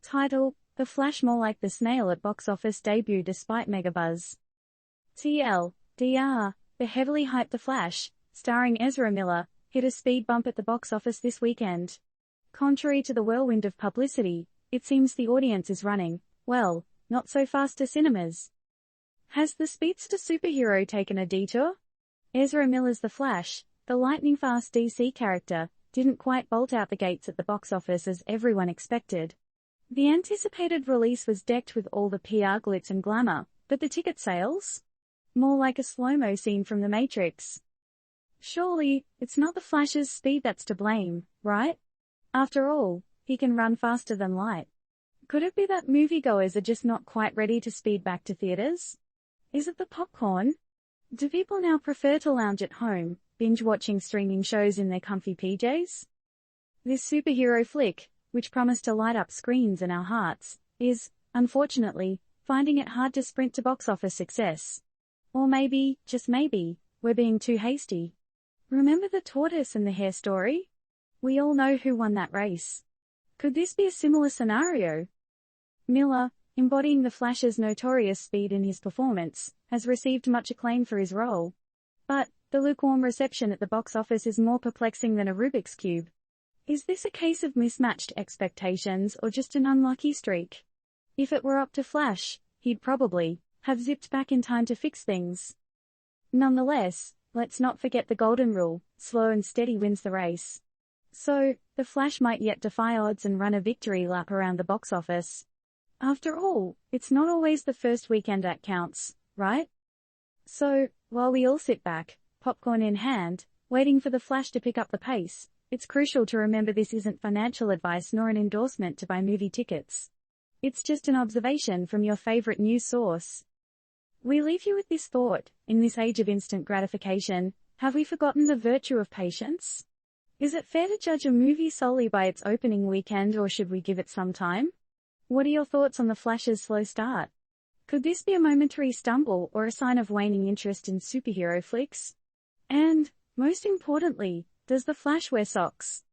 Title: The Flash more like the Snail at box office debut despite megabuzz. TLDR: The heavily hyped The Flash, starring Ezra Miller, hit a speed bump at the box office this weekend. Contrary to the whirlwind of publicity, it seems the audience is running, well, not so fast to cinemas. Has the speedster superhero taken a detour? Ezra Miller's The Flash, the lightning-fast DC character, didn't quite bolt out the gates at the box office as everyone expected. The anticipated release was decked with all the PR glitz and glamour, but the ticket sales? More like a slow-mo scene from The Matrix. Surely, it's not the Flash's speed that's to blame, right? After all, he can run faster than light. Could it be that moviegoers are just not quite ready to speed back to theaters? Is it the popcorn? Do people now prefer to lounge at home, binge-watching streaming shows in their comfy PJs? This superhero flick, which promised to light up screens and our hearts, is, unfortunately, finding it hard to sprint to box office success. Or maybe, just maybe, we're being too hasty. Remember the tortoise and the hare story? We all know who won that race. Could this be a similar scenario? Miller, embodying the Flash's notorious speed in his performance, has received much acclaim for his role. But the lukewarm reception at the box office is more perplexing than a Rubik's Cube. Is this a case of mismatched expectations or just an unlucky streak? If it were up to Flash, he'd probably have zipped back in time to fix things. Nonetheless, let's not forget the golden rule: slow and steady wins the race. So, the Flash might yet defy odds and run a victory lap around the box office. After all, it's not always the first weekend that counts, right? So, while we all sit back, popcorn in hand, waiting for the Flash to pick up the pace, it's crucial to remember this isn't financial advice nor an endorsement to buy movie tickets. It's just an observation from your favorite news source. We leave you with this thought: in this age of instant gratification, have we forgotten the virtue of patience? Is it fair to judge a movie solely by its opening weekend, or should we give it some time? What are your thoughts on The Flash's slow start? Could this be a momentary stumble or a sign of waning interest in superhero flicks? And, most importantly, does The Flash wear socks?